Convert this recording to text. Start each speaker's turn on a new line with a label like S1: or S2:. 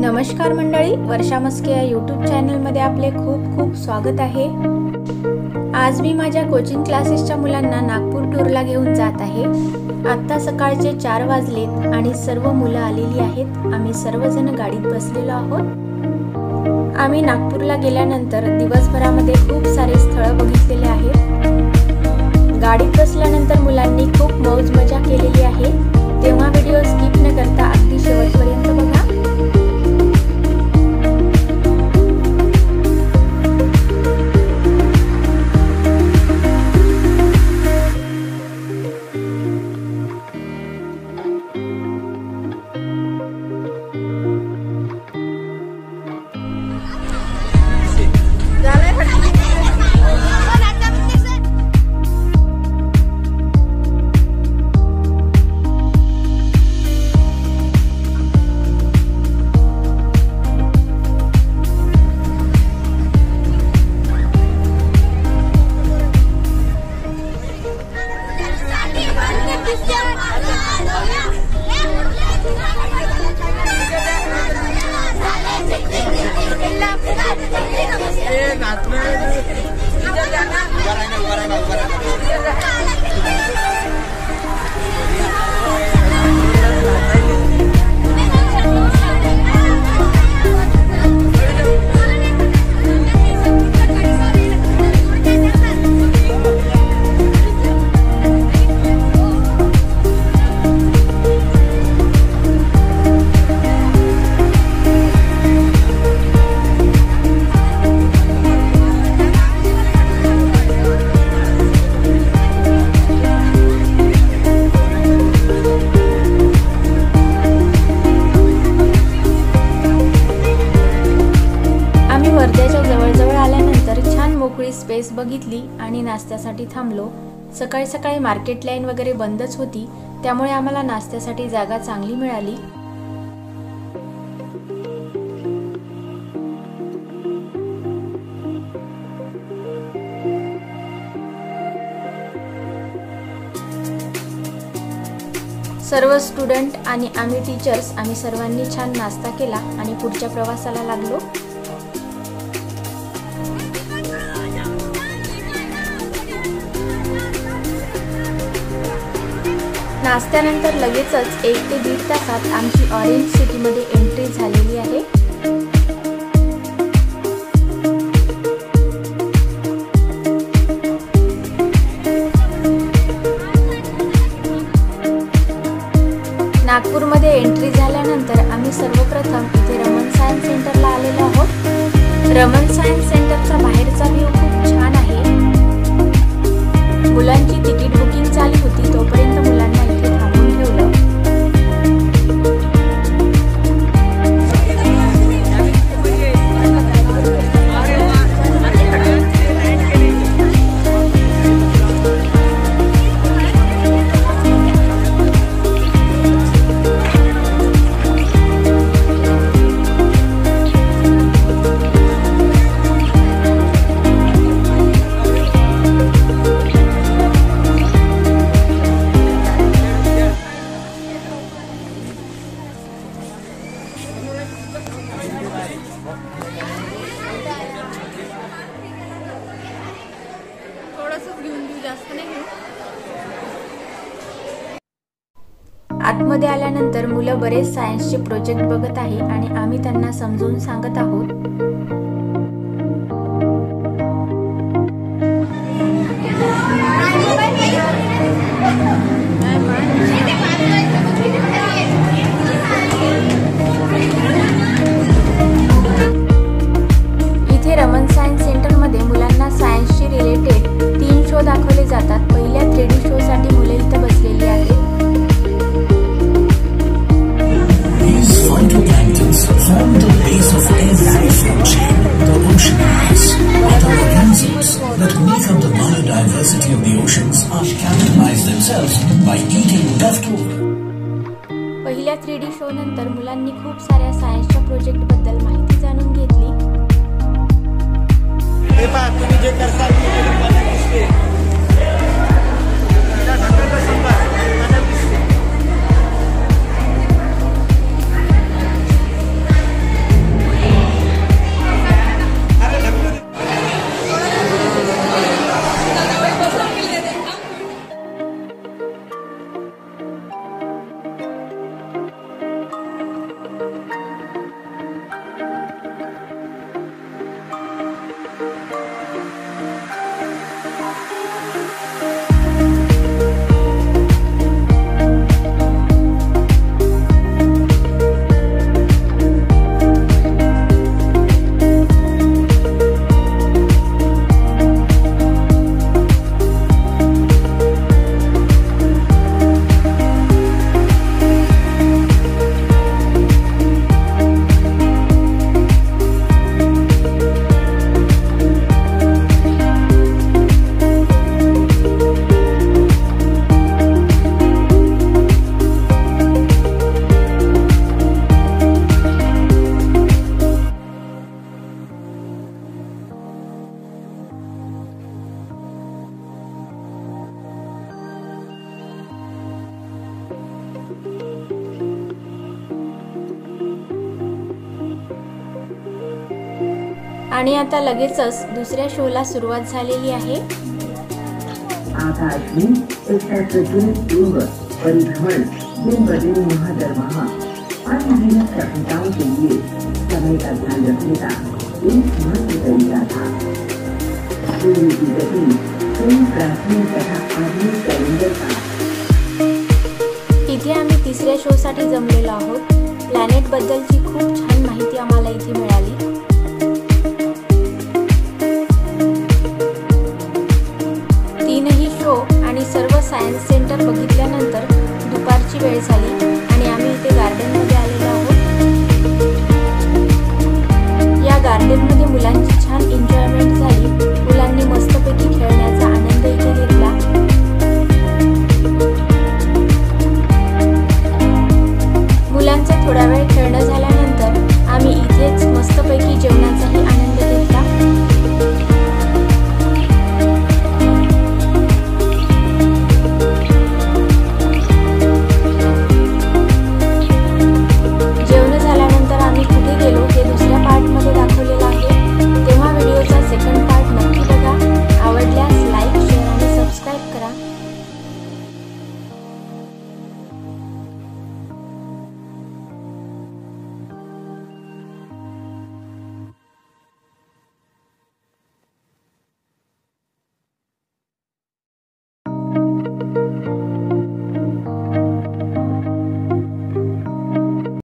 S1: नमस्कार मंडळी, वर्षा मस्के या यूट्यूब चॅनलमध्ये आपले खूप खूप स्वागत आहे। आज मी माझ्या कोचिंग क्लासेसच्या मुलांना नागपूर टूरला घेऊन जात आहे। आता सकाळचे 4 वाजलेत आणि सर्व मुलं आलेली आहेत। आम्ही सर्वजण गाडीत बसलेलो आहोत। आम्ही नागपूरला गेल्यानंतर दिवसभरामध्ये खूप सारे स्थळ बघितलेले आहेत। गाडीत बसल्यानंतर मुलांनी खूप मौज मजा केलेली आहे। तेव्हा व्हिडिओ स्किप न करता अगदी शेवटपर्यंत बघा। स्पेस बघितली आणि नाश्त्यासाठी थांबलो। सकाळी सकाळी मार्केट लाईन वगैरे बंदच होती, त्यामुळे आम्हाला नाश्त्यासाठी जागा चांगली मिळाली। सर्व स्टुडंट आणि आम्ही टीचर्स आम्ही सर्वांनी छान नाश्ता केला आणि पुढच्या प्रवासाला लागलो। नाश्त्यानंतर लगेचच 1 ते 1.5 तासात आमची ऑरेंज सिटीमध्ये एंट्री झालेली आहे। नागपूरमध्ये एंट्री झाल्यानंतर आम्ही सर्वप्रथम इथे रमन सायन्स सेंटरला आलेलो आहोत। रमन सायन्स सेंटरचा बाहेरचा व्ह्यू खूप छान आहे। मुलांची तिकीट बुकिंग चालू होती, तोपर्यंत मुलांना इथे थांबून ठेवलं। आतमध्ये आल्यानंतर मुलं बरेच सायन्सचे प्रोजेक्ट बघत आहे आणि आम्ही त्यांना समजावून सांगत आहोत। इथे रमन सायन्स सेंटरमध्ये मुलांना सायन्सशी रिलेटेड 3 शो दाखवले जातात। पहिल्या 3D शो साठी मुले इथे बसलेली आहेत।
S2: Form the base of every food chain, the ocean ice. What are the organisms that make up the biodiversity of the oceans are cannibalized themselves by eating leftover.
S1: पहिल्या 3D show नंतर मुलांनी खूप साऱ्या सायन्सच्या प्रोजेक्ट बद्दल माहिती जाणून घेतली।
S3: हे पहा, तुम्ही जे करता ते दिसते।
S1: आणि आता लगेचच दुसऱ्या शोला सुरुवात झालेली आहे।
S4: आकाश में एक प्रज्वलित पूर्व परिभ्रमण दिन ब दिन महादरमाहा अनगिनत सफलताओं के लिए समय का ध्यान रखने का एक महत्व तरीका था। सूर्य की गति कई प्राचीन तथा आधुनिक कैलेंडर का।
S1: इथे आम्ही तिसऱ्या शो साठी जमलेलो आहोत। प्लॅनेट बद्दलची खूप छान माहिती आम्हाला इथे मिळाली। तीनही शो आणि सर्व सायन्स सेंटर बघितल्यानंतर दुपारची वेळ झाली आणि आम्ही इथे गार्डन मध्ये आलेलो आहोत। या गार्डन मध्ये मुलांची छान एन्जॉयमेंट झाली। मुलांनी मस्तपैकी खेळण्याचा आनंद इथे घेतला। मुलांचं थोडा वेळ खेळणं झाल्यानंतर आम्ही इथेच मस्तपैकी जेवणाचाही